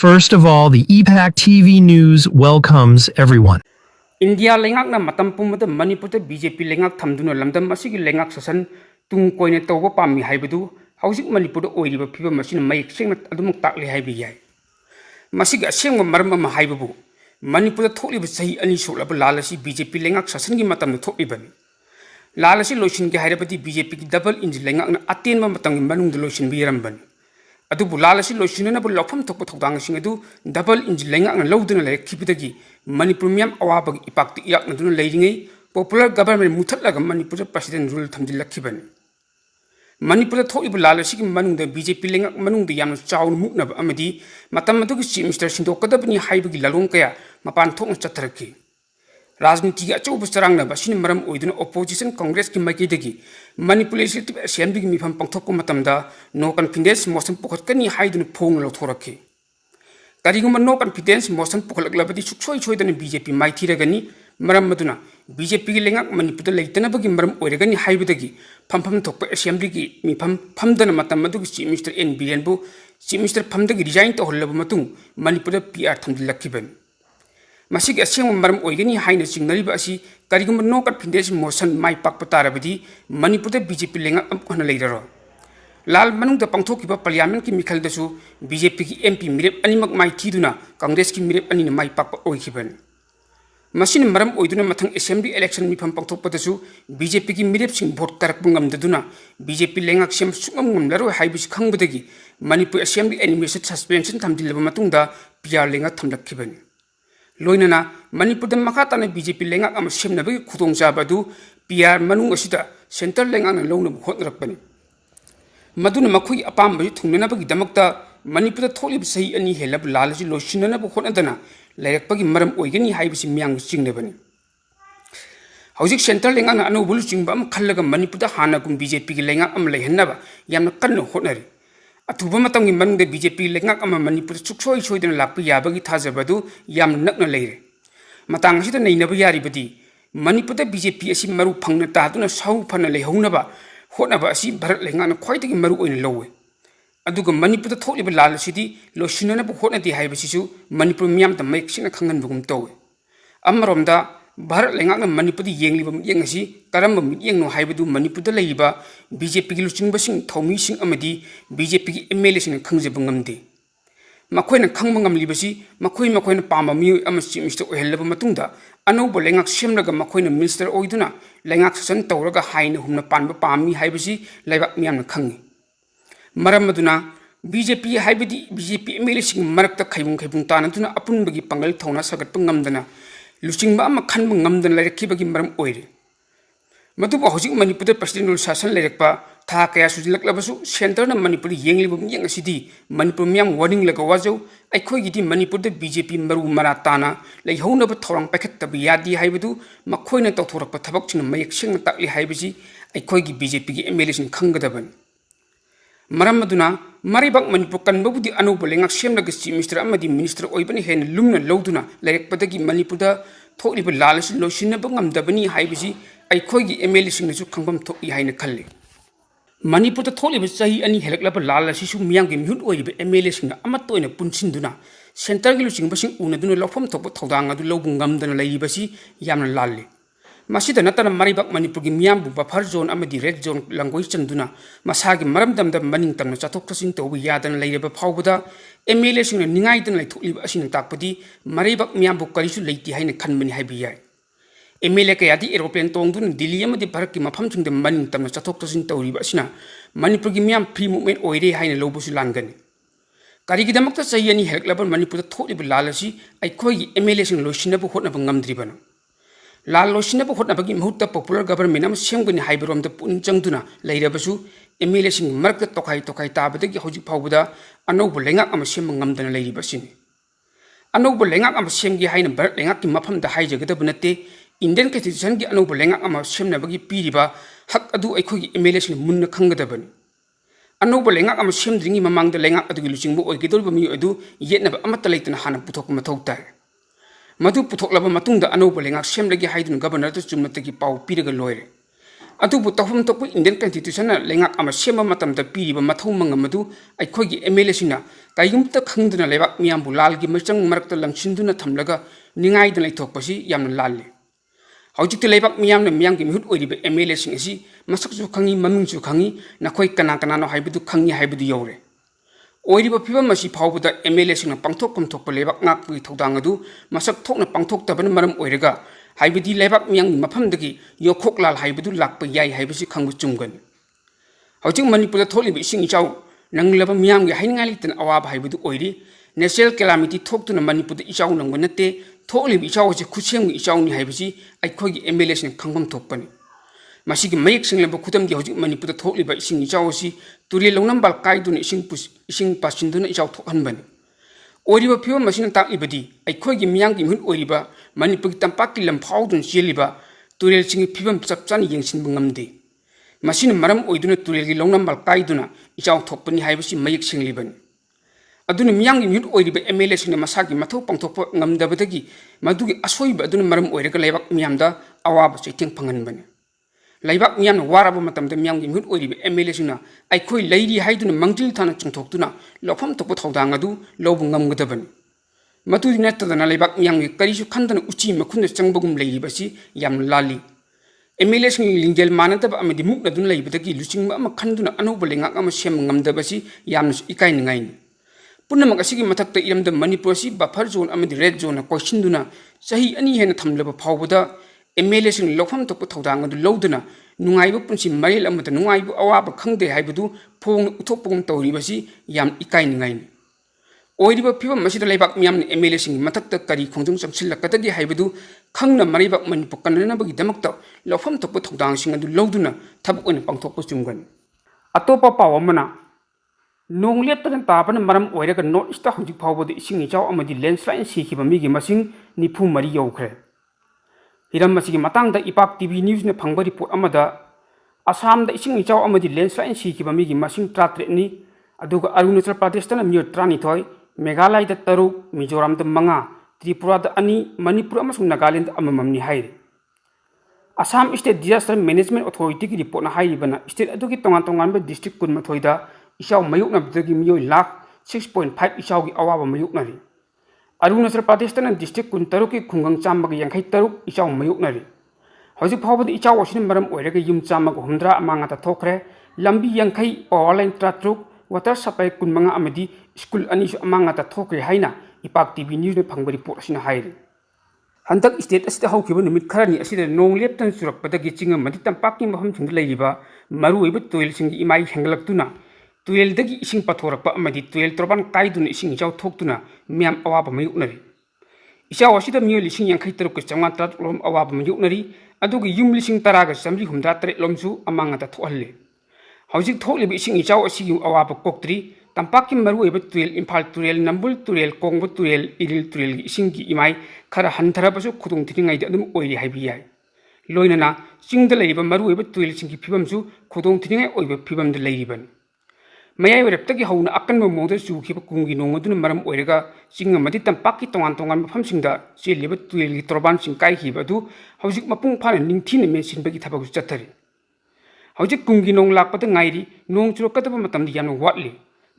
First of all, the EPAC TV News welcomes everyone. India lengak na matam pumada Manipur BJP lengak thamduna lamdam asigi lengak sasan tung koine tawba pami haibadu hausik Manipur oiriba phiba machine mayek sengna adumuk takle haibi yai masiga asengma marma ma haibabu Manipur tholiba sahi ani solaba lalasi BJP lengak sasan gi matam thokibani lalasi loishin gi hairabadi BJP gi double engine lengak na atenma matam gi manung loishin bi yarambani adubu lalasi loishinna bu lofam thokpa thodang sing adu double engine lengak na lawduna le khibidagi Manipur miyam awabagi ipakti iyak na duna leiringai popular government muthatlaga Manipur president rule thamjilakibani Manipur tholiba lalasi gi manungda BJP lengak manungda yamna chaun muknaba amadi matam adugi chief minister sindokadabani haibagi lalong kaya mapan thokna chatharaki Rajniti ga chau bustarang na basin maram oiduna opposition congress ki maikidagi Manipur legislative assembly gi mifam pangthokko matamda no confidence motion pokhatkani haiduna phong lo thoraki Kariguma no confidence motion pokhlaklabadi suksoi choidana BJP maithiragani maram maduna BJP gi lengak Manipur leitana bagi maram oiragani haibadagi phampham thokpa assembly gi mifam phamdana matam madugi chief minister N Biren bu chief minister phamdagi resign to hollaba matung Manipur PR thamdilakiban Masig asing maram oigani haina singnariba asi kariguma no confidence motion mai pakpa tarabadi Manipur BJP lengak amkhana leiraro Lal manung da pangthokiba parliament ki mikhal dasu BJP ki MP mirep animak mai thiduna Congress ki mirep ani mai pakpa oikiban Masin maram oiduna mathang assembly election mifam pangthokpa dasu BJP ki mirep sing vote karak bungam daduna BJP lengak sem sungam ngumlaro haibis khangbadagi Manipur assembly animation suspension thamdilaba matungda PR lengak thamlakkiban Loinana Manipur da makatana BJP lengak am semnabagi khudongchabadu PR manung asida center lengak na lowna hotrakpani Maduna makhui apambai thungnabagi damakta Manipur tholib sahi ani helab lalasi losinana bu khonadana lairakpagi maram oigani haibisi myang singnabani Hauzik center lengak na anubul singba am khallaga Manipur da hana kum BJP gi lengak am laihanaba yamna kanna hotnari Atuba matamgi manungda BJP lengak ama Manipur suksoi soidana lakpa yabagi thajabadu yam nakna leire matang asida neinaba yaribadi Manipur da BJP asi maru phangna taduna sau phana leihaunaba hotnaba asi bharat lengak na khwaitagi maru oina lowe aduga Manipur da tholiba lal asidi losinana bu hotnadi haibasisu Manipur miyam da mayek sina khangan bugum towe amaromda Bharat lengak na Manipur yengliba yeng asi karamba yeng no haibadu Manipur da leiba BJP gi luchingba sing thomi sing amadi BJP gi MLA sing khangjaba ngamde makoina khangba ngamlibasi makoina pamba mi ama chief minister ohelaba matungda anauba lengak semlaga makoina minister oiduna lengak san tawraga haina humna panba pami haibasi laibak miyamna khangi maramaduna BJP haibadi BJP MLA sing marakta khaibung tanaduna apunbagi pangal thona sagatpa ngamdana Luchingba ama khanba ngamdana lairakibagi maram oire Matuba hojik Manipur president rule sasan lairakpa tha kaya sujilaklabasu center na Manipur yengliba miyang asidi Manipur miyang warning laga wajau aikhoi gidi Manipur da BJP maru maratana leihaunaba thorang paikhattaba yadi haibadu makhoina tawthorakpa thabak china mayak sengna takli haibasi aikhoi gi BJP gi MLA sin khanggadabani Maram maduna maribak Manipur kanbabudi anuba lengak semlaga chief minister amadi minister oibani hen lumna lawduna lairakpadagi Manipur da tholiba lalasi losinaba ngamdabani haibasi aikhoi gi MLA singnasu khangbam thoki haina khalle Manipur da tholiba sahi ani helaklaba lalasi su miyang gi mihut oiba MLA singna amatoina punsinduna center gi luchingba sing unaduna lawfam thokpa thodang adu lawbung ngamdana lairibasi yamna lalle Masida natana maribak Manipur gi miyambu buffer zone amadi red zone langoi chanduna masagi maramdamda maning tamna chathok chasin tawba yadana lairaba phawbada MLA singna ningaidana laitholiba asina takpadi maribak miyambu karisu leiti haina khanbani haibi yai MLA kayadi aeroplane tongduna Delhi amadi Bharat ki mafam chungda maning tamna chathok chasin tawriba asina Manipur gi miyam free movement oire haina lawbusu langani Karigidamakta sahi ani helaklaba Manipur da tholiba lalasi aikhoi gi MLA sing losinaba hotnaba ngamdribana Lal losinaba hotnabagi mahutta popular government am semgani haibaromda puning changduna leirabasu MLA sing marakta tokai tabadagi hojik phawbada anauba lengak ama semma ngamdana leiribasini anauba lengak ama semgi haina Bharat lengak ki mafamda haijagadaba natte Indian constitution gi anauba lengak ama semnabagi piriba hak adu aikhoi gi MLA sing munna khanggadabani anauba lengak ama semdringi mamangda lengak adu gi luchingba oigidolba mi adu yetnaba amata leitana hana puthokpa mathau tai Madu putoklaba matungda anauba lengak semlagi haidun governor to chumnatagi pau piraga loire ꯑꯗꯨꯕꯨ ꯇꯧꯐꯝ ꯊꯣꯛꯄ Indian ꯀꯟꯁꯇꯤꯇ꯭ꯌꯨꯁꯟꯅ ꯂꯩꯉꯥꯛ ꯑꯃ ꯁꯦꯝꯕ ꯃꯇꯝꯗ ꯄꯤꯔꯤꯕ ꯃꯊꯧ ꯃꯉꯝ ꯑꯗꯨ ꯑꯩꯈꯣꯏꯒꯤ MLAꯁꯤꯡꯅ ꯀꯔꯤꯒꯨꯝꯕꯇ ꯈꯪꯗꯨꯅ ꯂꯩꯕꯥꯛ ꯃꯤꯌꯥꯝꯕꯨ ꯂꯥꯜꯒꯤ ꯃꯆꯪ ꯃꯔꯛꯇ ꯂꯪꯁꯤꯟꯗꯨꯅ ꯊꯝꯂꯒ ꯅꯤꯡꯉꯥꯏꯗꯅ ꯂꯩꯊꯣꯛꯄꯁꯤ ꯌꯥꯝꯅ ꯂꯥꯜꯂꯤ ꯍꯧꯖꯤꯛꯇꯤ ꯂꯩꯕꯥꯛ ꯃꯤꯌꯥꯝꯅ ꯃꯤꯌꯥꯝꯒꯤ ꯃꯤꯍꯨꯠ ꯑꯣꯏꯔꯤꯕ MLAꯁꯤꯡ ꯑꯁꯤ ꯃꯁꯛꯁꯨ ꯈꯪꯉꯤ ꯃꯃꯤꯡꯁꯨ ꯈꯪꯉꯤ ꯅꯈꯣꯏ ꯀꯅꯥ ꯀꯅꯥꯅꯣ ꯍꯥꯏꯕꯗꯨ ꯈꯪꯉꯤ ꯍꯥꯏꯕꯗꯨ ꯌꯧꯔꯦ ꯑꯣꯏꯔꯤꯕ ꯐꯤꯕꯝ ꯑꯁꯤ ꯐꯥꯎꯕꯗ MLAꯁꯤꯡꯅ ꯄꯥꯡꯊꯣꯛꯐꯝ ꯊꯣꯛꯄ ꯂꯩꯕꯥꯛ ꯉꯥꯛꯄꯒꯤ ꯊꯧꯗꯥꯡ ꯑꯗꯨ ꯃꯁꯛ ꯊꯣꯛꯅ ꯄꯥꯡꯊꯣꯛꯇꯕꯅ ꯃꯔꯝ ꯑꯣꯏꯔꯒ ꯍꯥꯏꯕꯗꯤ ꯂꯩꯕꯥꯛ ꯃꯤꯌꯥꯝꯒꯤ ꯃꯐꯝꯗꯒꯤ ꯌꯣꯛꯈꯣꯛꯂꯥꯜ ꯍꯥꯏꯕꯗꯨ ꯂꯥꯛꯄ ꯌꯥꯏ ꯍꯥꯏꯕꯁꯤ ꯈꯪꯕ ꯆꯨꯝꯒꯅꯤ ꯍꯧꯖꯤꯛ ꯃꯅꯤꯄꯨꯔꯗ ꯊꯣꯛꯂꯤꯕ ꯏꯁꯤꯡ ꯏꯆꯥꯎ ꯅꯪꯂꯕ ꯃꯤꯌꯥꯝꯒꯤ ꯍꯥꯏꯅꯤꯡꯉꯥꯏ ꯂꯩꯇꯅ ꯑꯋꯥꯕ ꯍꯥꯏꯕꯗꯨ ꯑꯣꯏꯔꯤ ꯅꯦꯆꯔꯦꯜ ꯀꯦꯂꯥꯃꯤꯇꯤ ꯊꯣꯛꯇꯨꯅ ꯃꯅꯤꯄꯨꯔꯗ ꯏꯆꯥꯎ ꯅꯪꯕ ꯅꯠꯇꯦ ꯊꯣꯛꯂꯤꯕ ꯏꯆꯥꯎ ꯑꯁꯤ ꯈꯨꯠꯁꯦꯝꯒꯤ ꯏꯆꯥꯎꯅꯤ ꯍꯥꯏꯕꯁꯤ ꯑꯩꯈꯣꯏꯒꯤ MLAꯁꯤꯡ ꯈꯪꯐꯝ ꯊꯣꯛꯄꯅꯤ ꯃꯁꯤꯒꯤ ꯃꯌꯦꯛ ꯁꯦꯡꯂꯕ ꯈꯨꯗꯝꯗꯤ ꯍꯧꯖꯤꯛ ꯃꯅꯤꯄꯨꯔꯗ ꯊꯣꯛꯂꯤꯕ ꯏꯁꯤꯡ ꯏꯆꯥꯎ ꯑꯁꯤ ꯇꯨꯔꯦꯜ ꯂꯧꯅꯝꯕꯥꯜ ꯀꯥꯏꯗꯨꯅ ꯏꯁꯤꯡ ꯄꯥꯁꯤꯟꯗꯨꯅ ꯏꯆꯥꯎ ꯊꯣꯛꯍꯟꯕꯅꯤ ꯑꯣꯏꯔꯤꯕ ꯐꯤꯕꯝ ꯑꯁꯤꯅ ꯇꯥꯛꯂꯤꯕꯗꯤ ꯑꯩꯈꯣꯏꯒꯤ ꯃꯤꯌꯥꯝꯒꯤ ꯃꯤꯍꯨꯠ ꯑꯣꯏꯔꯤꯕ ꯃꯅꯤꯄꯨꯔꯒꯤ ꯇꯝꯄꯥꯛꯀꯤ ꯂꯝ ꯐꯥꯎꯗꯨꯅ ꯆꯦꯜꯂꯤꯕ ꯇꯨꯔꯦꯜꯁꯤꯡꯒꯤ ꯐꯤꯕꯝ ꯆꯞ ꯆꯥꯅ ꯌꯦꯡꯁꯤꯟꯕ ꯉꯝꯗꯦ ꯃꯁꯤꯅ ꯃꯔꯝ ꯑꯣꯏꯗꯨꯅ ꯇꯨꯔꯦꯜꯒꯤ ꯂꯧꯅꯝꯕꯥꯜ ꯀꯥꯏꯗꯨꯅ ꯏꯆꯥꯎ ꯊꯣꯛꯄꯅꯤ ꯍꯥꯏꯕꯁꯤ ꯃꯌꯦꯛ ꯁꯦꯡꯂꯤꯕꯅꯤ ꯑꯗꯨꯅ ꯃꯤꯌꯥꯝꯒꯤ ꯃꯤꯍꯨꯠ ꯑꯣꯏꯔꯤꯕ MLAꯁꯤꯡꯅ ꯃꯁꯥꯒꯤ ꯃꯊꯧ ꯄꯥꯡꯊꯣꯛꯄ ꯉꯝꯗꯕꯗꯒꯤ ꯃꯗꯨꯒꯤ ꯑꯁꯣꯏꯕ ꯑꯗꯨꯅ ꯃꯔꯝ ꯑꯣꯏꯔꯒ ꯂꯩꯕꯥꯛ ꯃꯤꯌꯥꯝꯗ ꯑꯋꯥꯕ ꯆꯩꯊꯦꯡ ꯐꯪꯍꯟꯕꯅꯤ ꯂꯩꯕꯥꯛ ꯃꯤꯌꯥꯝꯅ ꯋꯥꯔꯕ ꯃꯇꯝꯗ ꯃꯤꯌꯥꯝꯒꯤ ꯃꯤꯍꯨꯠ ꯑꯣꯏꯔꯤꯕ MLAꯁꯤꯡꯅ ꯑꯩꯈꯣꯏ ꯂꯩꯔꯤ ꯍꯥꯏꯗꯨꯅ ꯃꯥꯡꯖꯤꯜ ꯊꯥꯅ ꯆꯣꯡꯊꯣꯛꯇꯨꯅ ꯂꯧꯐꯝ ꯊꯣꯛꯄ ꯊꯧꯗꯥꯡ ꯑꯗꯨ ꯂꯧꯕ ꯉꯝꯒꯗꯕꯅꯤ ꯃꯗꯨꯗꯤ ꯅꯠꯇꯗꯅ ꯂꯩꯕꯥꯛ ꯃꯤꯌꯥꯝꯒꯤ ꯀꯔꯤꯁꯨ ꯈꯟꯗꯅ ꯎꯆꯤ ꯃꯈꯨꯟꯗ ꯆꯪꯕꯒꯨꯝ ꯂꯩꯔꯤꯕꯁꯤ ꯌꯥꯝꯅ ꯂꯥꯜꯂꯤ MLAꯁꯤꯡꯒꯤ ꯂꯤꯡꯖꯦꯜ ꯃꯥꯟꯅꯗꯕ ꯑꯃꯗꯤ ꯃꯨꯛꯅꯗꯨꯅ ꯂꯩꯕꯗꯒꯤ ꯂꯨꯆꯤꯡꯕ ꯑꯃ ꯈꯟꯗꯨꯅ ꯑꯅꯧꯕ ꯂꯩꯉꯥꯛ ꯑꯃ ꯁꯦꯝꯕ ꯉꯝꯗꯕꯁꯤ ꯌꯥꯝꯅꯁꯨ ꯏꯀꯥꯏꯅꯤꯡꯉꯥꯏꯅꯤ ꯄꯨꯝꯅꯃꯛ ꯑꯁꯤꯒꯤ ꯃꯊꯛꯇ ꯏꯔꯝꯗ ꯃꯅꯤꯄꯨꯔ ꯑꯁꯤ ꯕꯐꯔ ꯖꯣꯟ ꯑꯃꯗꯤ ꯔꯦꯗ ꯖꯣꯟꯅ ꯀꯣꯏꯁꯤꯟꯗꯨꯅ ꯆꯍꯤ 2 ꯍꯦꯟꯅ ꯊꯝꯂꯕ ꯐꯥꯎꯕꯗ MLAꯁꯤꯡ ꯂꯧꯐꯝ ꯊꯣꯛꯄ ꯊꯧꯗꯥꯡ ꯑꯗꯨ ꯂꯧꯗꯨꯅ ꯅꯨꯡꯉꯥꯏꯕ ꯄꯨꯟꯁꯤ ꯃꯔꯦꯜ ꯑꯃꯗ ꯅꯨꯡꯉꯥꯏꯕ ꯑꯋꯥꯕ ꯈꯪꯗꯦ ꯍꯥꯏꯕꯗꯨ ꯐꯣꯡꯅ ꯎꯠꯊꯣꯛꯄꯒꯨꯝ ꯇꯧꯔꯤꯕꯁꯤ ꯌꯥꯝ ꯏꯀꯥꯏꯅꯤꯡꯉꯥꯏꯅꯤ ꯑꯣꯏꯔꯤꯕ ꯐꯤꯕꯝ ꯑꯁꯤꯗ ꯂꯩꯕꯥꯛ ꯃꯤꯌꯥꯝꯅ MLAꯁꯤꯡꯒꯤ ꯃꯊꯛꯇ ꯀꯔꯤ ꯈꯣꯡꯖꯪ ꯆꯪꯁꯤꯜꯂꯛꯀꯗꯒꯦ ꯍꯥꯏꯕꯗꯨ ꯈꯪꯅ ꯃꯔꯩꯕꯥꯛ ꯃꯅꯤꯄꯨꯔ ꯀꯟꯅꯅꯕꯒꯤꯗꯃꯛꯇ ꯂꯧꯐꯝ ꯊꯣꯛꯄ ꯊꯧꯗꯥꯡꯁꯤꯡ ꯑꯗꯨ ꯂꯧꯗꯨꯅ ꯊꯕꯛ ꯑꯣꯏꯅ ꯄꯥꯡꯊꯣꯛꯄ ꯆꯨꯝꯒꯅꯤ ꯑꯇꯣꯞꯄ ꯄꯥꯎ ꯑꯃꯅ ꯅꯣꯡ ꯂꯦꯞꯇꯅ ꯇꯥꯕꯅ ꯃꯔꯝ ꯑꯣꯏꯔꯒ ꯅꯣꯔꯠ ꯏꯁꯇ ꯍꯧꯖꯤꯛ ꯐꯥꯎꯕꯗ ꯏꯁꯤꯡ ꯏꯆꯥꯎ ꯑꯃꯗꯤ ꯂꯦꯟꯁ꯭ꯂꯥꯏꯗ ꯁꯤꯈꯤꯕ ꯃꯤꯒꯤ ꯃꯁꯤꯡ 94 ꯌꯧꯈ꯭ꯔꯦ ꯍꯤꯔꯝ ꯑꯁꯤꯒꯤ ꯃꯇꯥꯡꯗ ꯏꯄꯥꯛ TV ꯅ꯭ꯌꯨꯁꯅ ꯐꯪꯕ ꯔꯤꯄꯣꯔꯠ ꯑꯃꯗ ꯑꯁꯥꯝꯗ ꯏꯁꯤꯡ ꯏꯆꯥꯎ ꯑꯃꯗꯤ ꯂꯦꯟꯁ꯭ꯂꯥꯏꯗ ꯁꯤꯈꯤꯕ ꯃꯤꯒꯤ ꯃꯁꯤꯡ 33ꯅꯤ ꯑꯗꯨꯒ ꯑꯔꯨꯅꯥꯆꯜ ꯄ꯭ꯔꯗꯦꯁꯇꯅ ꯃꯤꯑꯣꯏ 12 ꯃꯦꯘꯥꯂꯌꯥꯗ 3 ꯃꯤꯖꯣꯔꯥꯝꯗ 5 ꯇ꯭ꯔꯤꯄꯨꯔꯥꯗ 2 ꯃꯅꯤꯄꯨꯔ ꯑꯃꯁꯨꯡ ꯅꯥꯒꯥꯂꯦꯟꯗ ꯑꯃꯃꯝꯅꯤ ꯍꯥꯏꯔꯤ ꯑꯁꯥꯝ ꯁ꯭ꯇꯦꯠ ꯗꯤꯖꯥꯁꯇꯔ ꯃꯦꯅꯦꯖꯃꯦꯟꯠ ꯑꯣꯊꯣꯔꯤꯇꯤꯒꯤ ꯔꯤꯄꯣꯔꯠꯅ ꯍꯥꯏꯔꯤꯕꯅ ꯁ꯭ꯇꯦꯠ ꯑꯗꯨꯒꯤ ꯇꯣꯉꯥꯟ-ꯇꯣꯉꯥꯟꯕ ꯗꯤꯁꯇ꯭ꯔꯤꯛ 12ꯗ ꯏꯆꯥꯎ ꯃꯥꯌꯣꯛꯅꯕꯗꯒꯤ ꯃꯤꯑꯣꯏ ꯂꯥꯈ 6.5 ꯏꯆꯥꯎꯒꯤ ꯑꯋꯥꯕ ꯃꯥꯌꯣꯛꯅꯔꯤ ꯑꯔꯨꯅꯥꯆꯜ ꯄ꯭ꯔꯗꯦꯁꯇꯅ ꯗꯤꯁꯇ꯭ꯔꯤꯛ 23ꯀꯤ ꯈꯨꯡꯒꯪ 183 ꯏꯆꯥꯎ ꯃꯥꯌꯣꯛꯅꯔꯤ ꯍꯧꯖꯤꯛ ꯐꯥꯎꯕꯗ ꯏꯆꯥꯎ ꯑꯁꯤꯅ मरम ओइरगा युम 150 अमांगा थोखरे लंबी 50 पावर लाइन 33 वाटर सप्लाई 15 अमदी स्कूल अनीसु अमांगा थोखरे हाइना इपाक टीवी न्यूज ने फंग रिपोर्ट असिना हाइरि हंतक स्टेट असिदा हौखिबा नुमित खरनी असिदा नोंग लेप्तन सुरकपदगी चिंगम मदि तंपाकि मफम सिंग लैरिबा मरुइबा तुएल सिंग इमाई हेंगलक्तुना तुएलदगी इसिंग पथोरकपा अमदि तुएल तोरबान काइदुना इसिंग इचाव थोक्तुना म्याम अवाबा मयुकनरि इचाव असिदा मियो लिसिंग 53 चंगा लोम अवाबा मयुकनरि अदुगी युम लिसिंग 10 चमरी हुमदा तरे लोमसु अमांगा थोहल्ले हौजिक थोकलिबा इसिंग इचाव असिगी अवाबा कोक्तरी तंपाकि मरुइबा तुएल इम्फाल तुएल नंबुल तुएल कोंगबा तुएल इरिल तुएल इसिंगी इमाई खरा हंथरबसु खुदुंग थिनिंगाइदा अदुम ओइरि हाइबि याय लोइनना चिंगदा लैरिबा मरुइबा तुएल सिंगी फिबमसु खुदुंग थिनिंगाइ ओइबा फिबमदा लैरिबनि मयाय वरप्तगी हौना अकनबा मोंदा चुखिबा कुंगी नोंगदुना मरम ओइरगा चिंग मदि तंपाकि तोंगान मफमसिंगदा चेलिबा तुएलगी तोरबान सिंग काइखिबा अदु हौजिक मपुंग फाना निंगथिना मेसिनबगी थबकु चथरि हौजिक कुंगी नोंग लाकपदा ngairi नोंग चुरकदबा मतमदि यामना वाटलि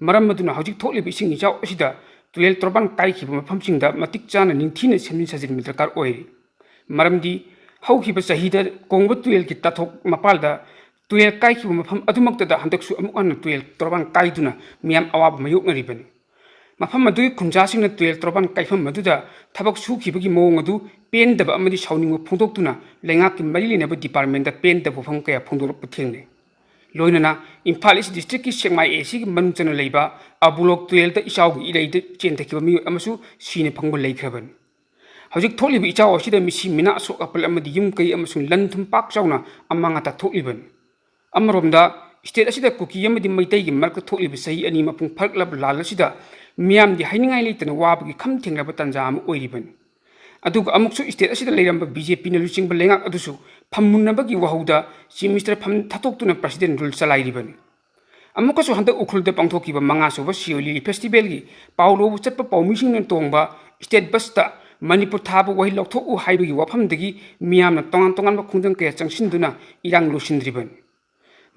मरम अदुना हौजिक थोकलिबा इसिंग इचाव असिदा तुएल तोरबान काइखिबा मफमसिंगदा मतिक चाना निंगथिना सेमनि सजिन दरकार ओइरि मरमदि हौखिबा चहिदा कोंगबा तुएलगी ताथोक मपालदा तुएल काइखिबा मफम अदुमक्तदा हंदकसु अमुक हन्ना तुएल तोरबान काइदुना मियाम अवाब मयोकनरिबनि मफम अदुगी खुंजासिंगना तुएल तोरबान काइफम मदुदा थबक सुखिबगी मोंग अदु पेनदबा अमदि साउनिंगबा फोंदोक्तुना लेंगाकि मरि लेनबा डिपार्टमेंटदा पेनदबा फोंग कया फोंदोरपा थेंगने लोइनना इम्फाल ईस्ट डिस्ट्रिक्ट की सेंगमाई एसीगी मनुचना लैबा अबुलोक तुएलदा इचाउगी इरैदा चेंथकिबा मियो अमसु सीने फंगबा लैख्रबनि हौजिक थोकलिबा इचाउ असिदा मिसी मिना असोक अपल अमदि युम कई अमसुं लनथुम पाक चाउना अमांगा थोकलिबनि अमरोमदा स्टेट असिदा कुकी अमदि मैतैगी मरक थोकलिबा सही अनि मपुंग फरकलब लाल असिदा मियामदि हाइनिंगाइ लेतना वाबगी खम थेंगरबा तंजा अम ओइरिबनि अदुगा अमुकसु स्टेट असिदा लैरंबा बीजेपी न लुचिंगबा लेंगाक अदुसु फमुन्नबगी वहौदा चीफ मिनिस्टर फम थाथोक्तुना प्रेसिडेंट रूल चलाइरिबनि अमुकसु हंदक उखुलदा पांथोकिबा 5 सुबा सिओली फेस्टिवल की पाउलोबु चटपा पाउमिसिंगना तोंगबा स्टेट बसता Manipur Tabu Wai Loktoku Haibi Wapamdagi, Miam Tongan Kundang Kaya Sinduna, Irang Lusin Ribbon.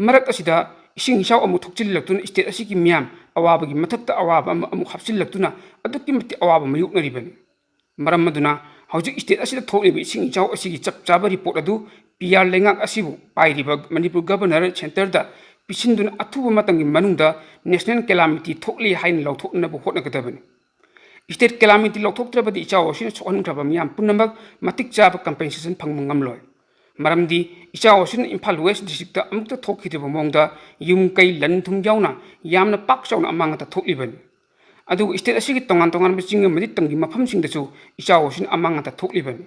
Marak Asida, Sing Shao Amutukil Latun, State Asiki Miam, Awabagi Matata Awab Amuhapsil Latuna, Adukim Awab Mayukna Ribbon. Maramaduna, how you state Asida told me Sing Shao Asiki Java report adu, PR Lengak Asibu, Pai Manipur Governor Centerda, Pisindun Atuba Matang Manunda, National Calamity totally high in Lautok Nabu Hotnakaban. State calamity Lautok Trabadi Chow, Shin Sohan Trabamiam, Punambak, Matik Java compensation Pangungamloy. Maramdi, Ishaoshin Impal West District Amta Toki among the Yumkai Lantum Yauna, Yamna Pakson among the Tokliban. Adu state Asiki Tongan Maching Meditangi Mapamsing the Zoo, Ishaoshin among the Tokliban.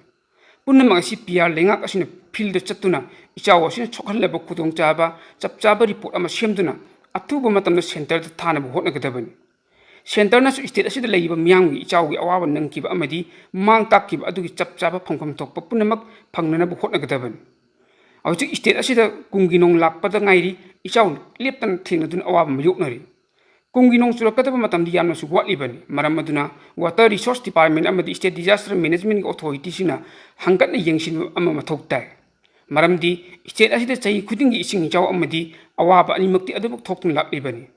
Punamasi PR Lengak as in a field of Chatuna, Ishaoshin Chokan level Kudong Java, Java report Amashimduna, Atuba the center the Tanabu Hotnagaban. Centernas state as the labor Miangi, Chawi, Awa Nanki Amadi, Mang Taki Adu Java Pongkom Tok, Punamak, Panganabu Hotnagaban. Our state as the Kunginong Lak Patangairi, Ishaw, Lipton Tinadun Awam Yuknari. Kunginong Surakatamatam Dianos Watliban, Maramaduna, Water Resource Department Amadi State Disaster Management Authority Sina, Hangat Yangshin Amamatoktai. Maramdi, state as the Chay couldn't get Sing Chow Amadi, Awaba Animakti Adabuk Tokun Lap Libani.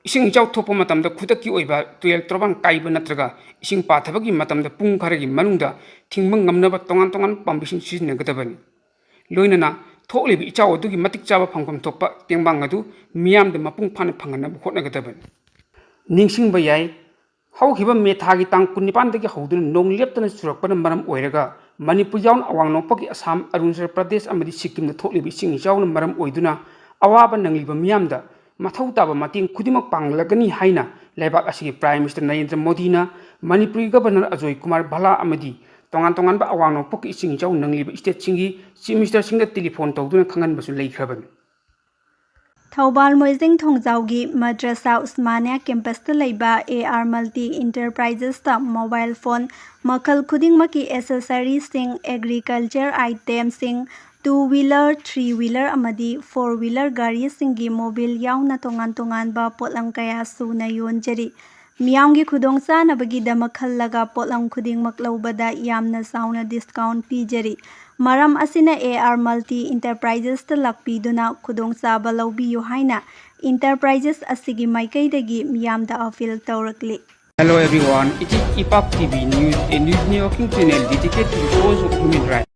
Ising Chow Topomatam the Kutaki Oiba, to El Troban Kaiba Natraga, Ising Patabagi Matam the Punkaragi Manunda, Tingbang Namnaba Tongan Pambishin Season Negatabani. Loinana, totally Chow Dugi Matic Java Pangam Topa, Tiambangadu, Miam the Mapung Pan Pangana Hotnagataban. Ningsing Bayai, how he made Tagitang Kunipandaki Hodun, long Lieutenant Surapan Maram Oiraga, Manipuyan Awang no Paki Assam, Arunzar Pradesh, and Sikim the totally be singing Jawn Maram Oiduna, Awaba Nangiba Miamda. Matauta Matin Kudimak Pang Lagani Haina, Lebak Asi Prime Minister Narendra Modina, Manipuri Governor Ajoy Kumar Bala Amadi, Tongan Ba Awang Poki Sing Jow Nanglib State Chingi, Mr. Singer telephone to do Kangan Basu Lake Heaven. Taubal Moising Tongzaugi, Madrasa Usmania Campus to Laiba, AR Multi Enterprises ta mobile phone, Makal Kuding Maki accessories sing agriculture items sing. 2-wheeler, 3-wheeler amadi 4-wheeler gari singi mobile yauna tongan ba potlang kaya suna yonjari. Miyamgi khudong sa nabagi damakhallaga potlang khuding maklaubada yamna sauna discount pijari. Maram asina AR Multi Enterprises ta lakpiduna khudong sa balaubiyo haina. Enterprises asigi maikaidagi miyamda afil taurakli. Hello everyone, it is IPAP TV News, a news networking channel dedicated to the cause of human rights.